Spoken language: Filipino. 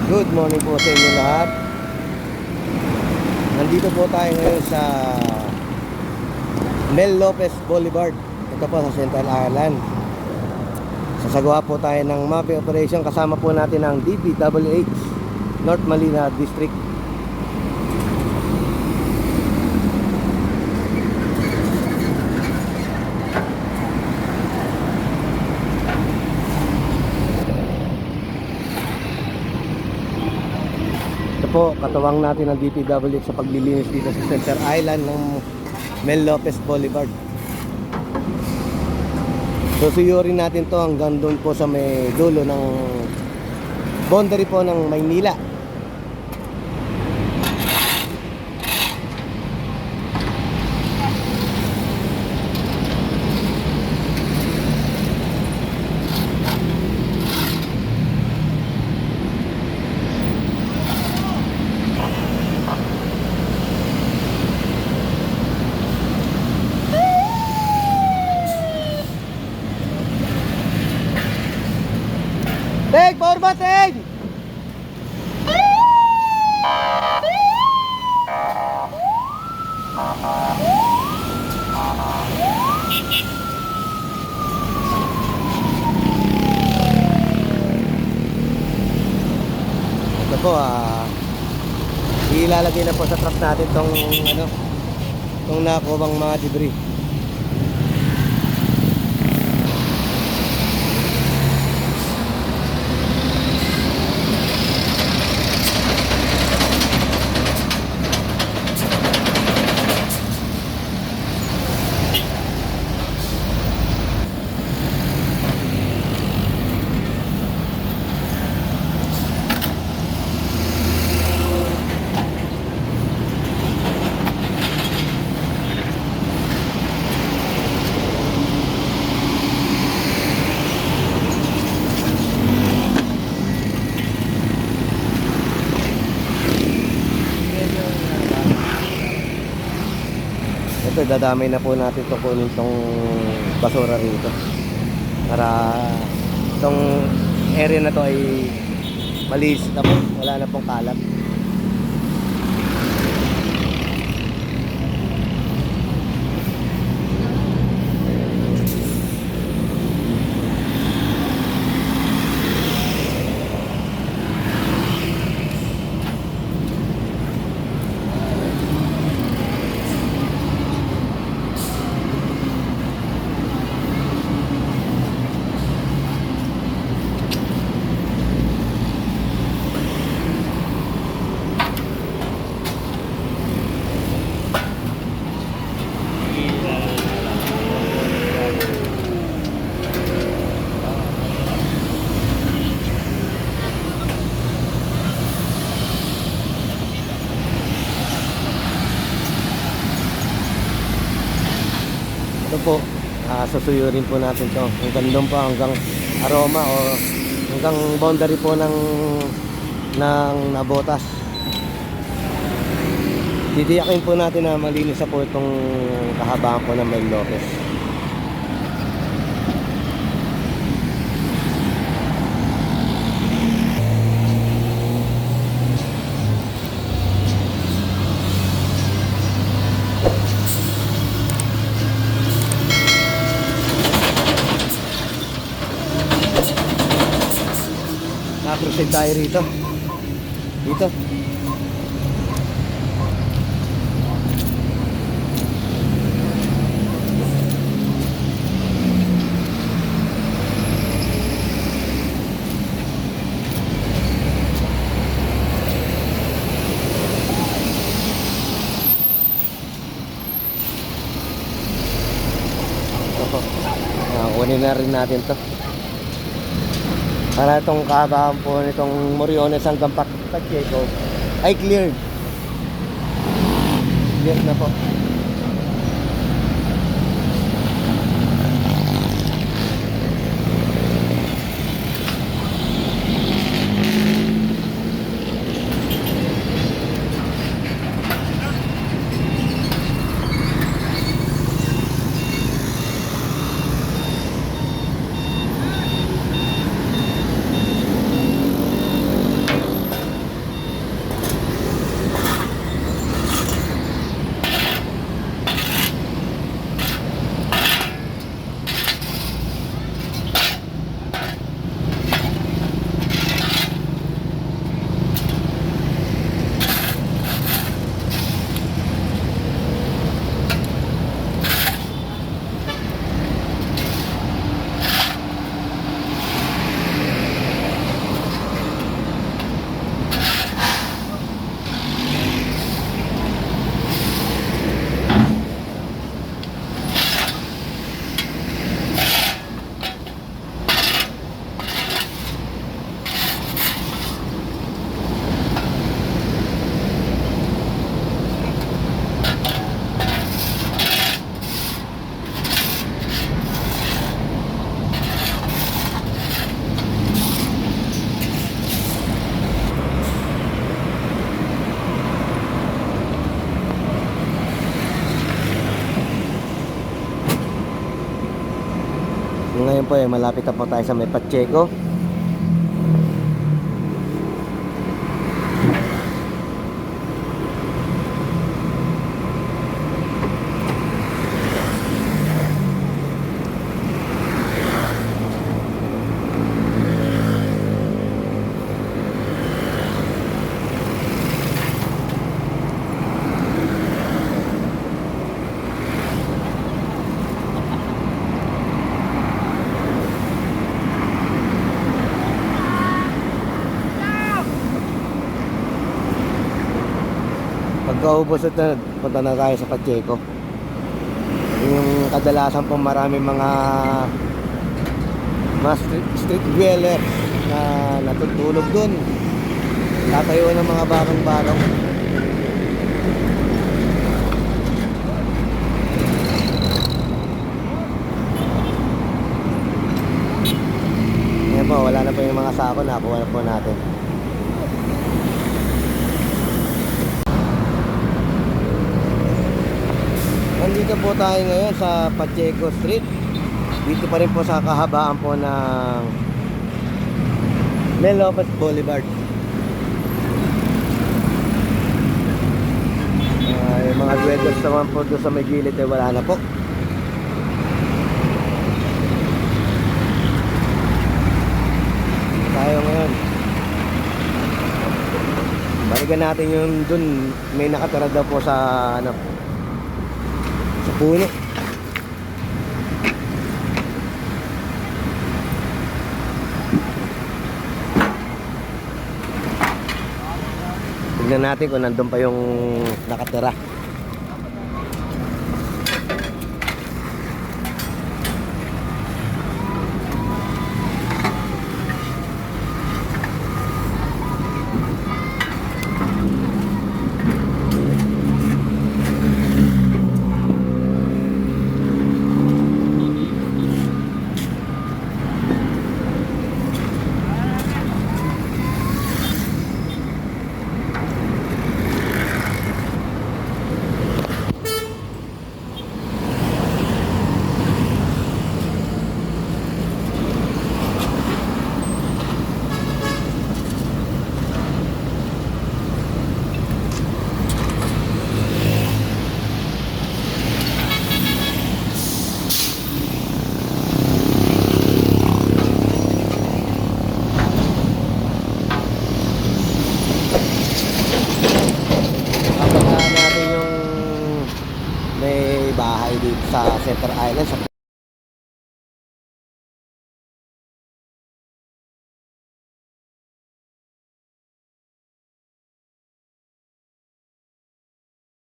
Good morning po sa inyo lahat. Nandito po tayo ngayon sa Mel Lopez Boulevard. Ito po sa Central Island. Sasagawa po tayo ng mapping operation. Kasama po natin ang DPWH North Manila District. Po, katuwang natin ang DPWH sa paglilinis dito sa Center Island ng Mel Lopez Boulevard. Susuyurin natin to hanggang doon po sa may dulo ng boundary po ng Maynila. Teg, porba, teg! Ito po, ilalagay na po sa truck natin tong nakubang mga debris. Ito, dadamay na po natin ito kunin itong basura rito para itong area na to ay malinis na po, wala na pong kalat. Ito po, susuyurin po natin to hanggang doon pa, hanggang aroma o hanggang boundary po ng Nabotas. Didiyakin po natin na malinis na po itong kahabaan po ng Mel Lopez. Proceed tayo rito. Dito. Kunin na rin natin to. Para itong kahabaan po nitong Moriones hanggang Pacheco ay cleared. Cleared na po. po eh, malapit na po tayo sa may Pacheco. Pagkaubos ito, punta na tayo sa Pacheco. Yung kadalasan po maraming mga street dweller na natutulog dun. Tatayo ng mga barong-barong. Ngayon po, wala na po yung mga sako, nakuha na po natin. Nandito po tayo ngayon sa Pacheco Street. Dito pa rin po sa kahabaan po ng Mel Lopez Boulevard. Yung mga dwellers naman po doon sa may gilid eh, wala na po. Tayo ngayon. Balikan natin yung dun, may nakatira daw po sa ano, sa puno. Tignan natin kung nandun pa yung nakatira. Bahay dito sa Center Island sa